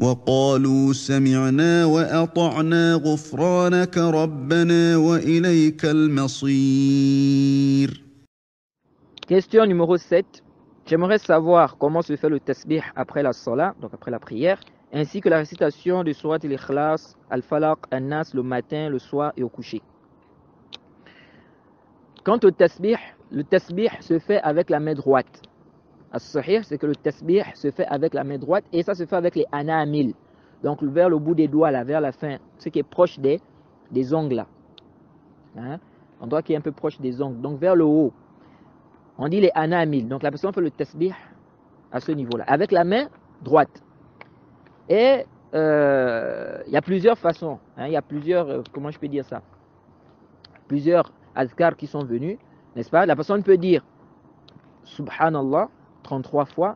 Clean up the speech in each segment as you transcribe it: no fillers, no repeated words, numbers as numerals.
وقالوا سمعنا وأطعنا غفرانك ربنا وإليك المصير. Question numéro 7. J'aimerais savoir comment se fait le tasbih après la salat, donc après la prière, ainsi que la récitation de Surat al-Ikhlas, al-Falaq, al-Nas le matin, le soir et au coucher. Quant au tasbih, le tasbih se fait avec la main droite. As-sahih, c'est que le tasbih se fait avec la main droite et ça se fait avec les anamil. Donc vers le bout des doigts, là, vers la fin, ce qui est proche des ongles là. Hein? L'endroit qui est un peu proche des ongles, donc vers le haut. On dit les anamil. Donc la personne fait le tasbih à ce niveau-là, avec la main droite. Et il y a plusieurs façons. Hein? Il y a plusieurs, comment je peux dire ça? Plusieurs azkar qui sont venus, n'est-ce pas? La personne peut dire Subhanallah 33 fois,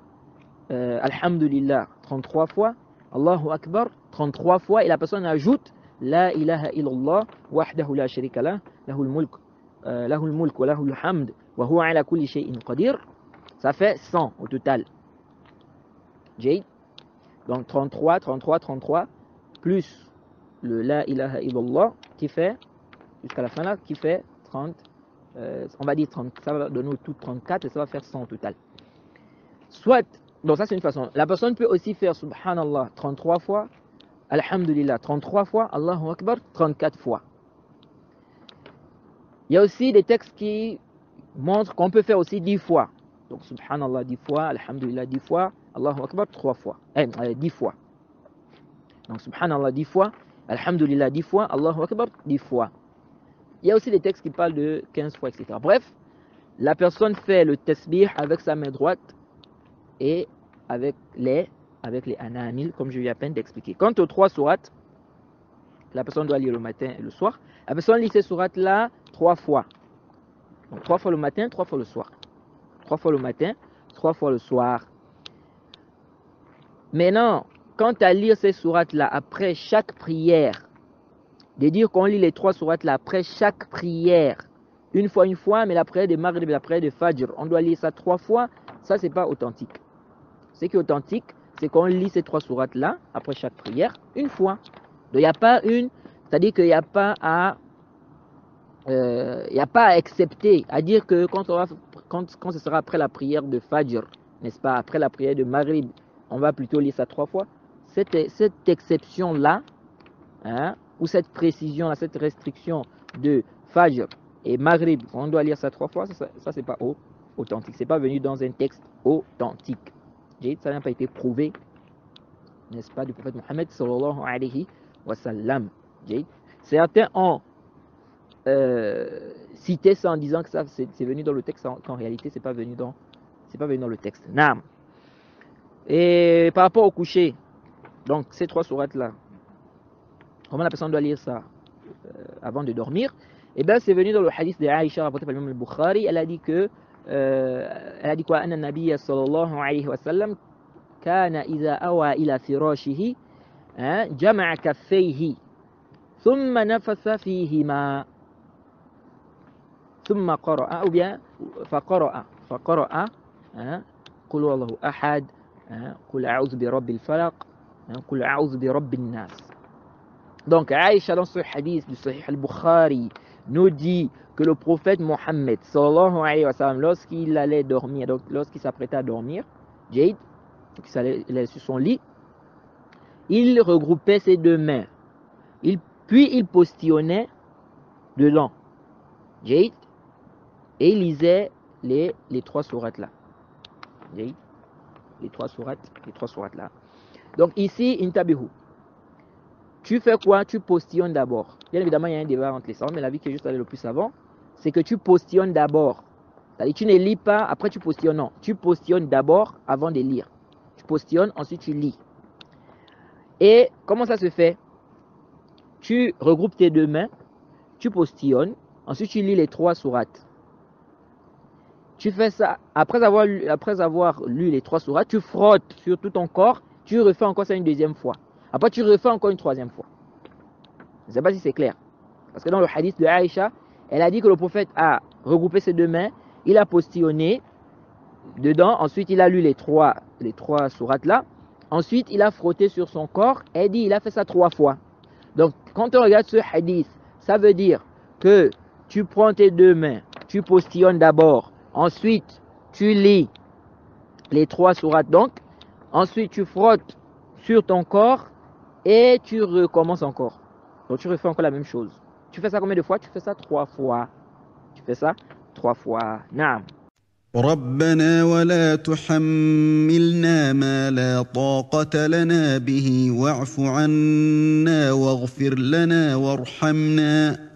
Alhamdulillah 33 fois, Allahu Akbar 33 fois, et la personne ajoute La ilaha illallah wahdahu la sharika lah, lahul mulk wa lahul hamd wa huwa ala kulli shay'in qadir. Ça fait 100 au total. Jade. Donc 33, 33, 33, plus le La ilaha illallah qui fait, jusqu'à la fin là, qui fait 30, on va dire 30, ça va donner tout 34 et ça va faire 100 au total. Soit, donc ça c'est une façon. La personne peut aussi faire Subhanallah 33 fois, Alhamdulillah 33 fois, Allahu Akbar 34 fois. Il y a aussi des textes qui montrent qu'on peut faire aussi 10 fois. Donc Subhanallah 10 fois, Alhamdulillah 10 fois, Allahu Akbar 3 fois, 10 fois. Donc Subhanallah 10 fois, Alhamdulillah 10 fois, Allahu Akbar 10 fois. Il y a aussi des textes qui parlent de 15 fois, etc. Bref, la personne fait le tasbih avec sa main droite et avec les anamil, comme je viens à peine d'expliquer. Quant aux 3 sourates, la personne doit lire le matin et le soir. La personne lit ces sourates-là 3 fois. Donc 3 fois le matin, 3 fois le soir. 3 fois le matin, 3 fois le soir. Maintenant, quant à lire ces sourates-là après chaque prière, de dire qu'on lit les 3 sourates-là après chaque prière, une fois, mais la prière de Maghrib et la prière de Fajr, on doit lire ça 3 fois, ça c'est pas authentique. Ce qui est authentique, c'est qu'on lit ces 3 sourates-là après chaque prière, une fois. Donc il n'y a pas une, c'est-à-dire qu'il n'y a pas à accepter, à dire que quand ce sera après la prière de Fajr, n'est-ce pas, après la prière de Maghrib, on va plutôt lire ça 3 fois. Cette exception-là, hein, ou cette précision, cette restriction de Fajr et Maghrib, on doit lire ça 3 fois, ça c'est pas authentique, c'est pas venu dans un texte authentique. Ça n'a pas été prouvé, n'est-ce pas, du prophète Mohammed sallallahu alayhi wa sallam. Certains ont cité ça en disant que ça c'est venu dans le texte, qu'en réalité c'est pas venu dans le texte. Naam. Et par rapport au coucher, donc ces 3 sourates là, comment la personne doit lire ça avant de dormir? Et bien c'est venu dans le hadith de Aïcha rapporté par l'imam al-Bukhari. Elle a dit que elle a dit quoi? Anna nabiyya sallallahu alayhi wa sallam kana idha awa ila firashihi jama'a kaffayhi thumma nafasa fihima thumma qara'a, ou bien faqara'a qul huwallahu ahad, qul a'udhu bi rabbil falaq, qul a'udhu bi rabbin nas. Donc Aïcha dans ce hadith du Sahih al-Bukhari nous dit que le prophète Mohammed sallallahu alayhi wa sallam, lorsqu'il allait dormir, donc lorsqu'il s'apprêtait à dormir, Jade, il allait sur son lit, il regroupait ses 2 mains, puis il postillonnait dedans, Jade, et il lisait les 3 sourates là, Jade, les 3 sourates là. Donc ici, intabihu. Tu fais quoi? Tu postillonnes d'abord. Bien évidemment, il y a un débat entre les savants, mais la vie qui est juste allée le plus savant, c'est que tu postillonnes d'abord. C'est-à-dire tu ne lis pas, après tu postillonnes. Non, tu postillonnes d'abord avant de lire. Tu postillonnes, ensuite tu lis. Et comment ça se fait? Tu regroupes tes 2 mains, tu postillonnes, ensuite tu lis les 3 sourates. Tu fais ça, après avoir lu les 3 sourates, tu frottes sur tout ton corps, tu refais encore ça une 2e fois. Après, tu refais encore une 3e fois. Je ne sais pas si c'est clair. Parce que dans le hadith de Aïcha, elle a dit que le prophète a regroupé ses 2 mains, il a postillonné dedans, ensuite il a lu les 3 sourates là, Ensuite, il a frotté sur son corps et dit il a fait ça 3 fois. Donc, quand on regarde ce hadith, ça veut dire que tu prends tes 2 mains, tu postillonnes d'abord, ensuite tu lis les 3 sourates donc, ensuite tu frottes sur ton corps et tu recommences encore. Donc tu refais encore la même chose. Tu fais ça combien de fois? Tu fais ça 3 fois. Tu fais ça 3 fois. Naam. ربنا ولا تحملنا ما لا طاقة لنا به واعف عنا واغفر لنا وارحمنا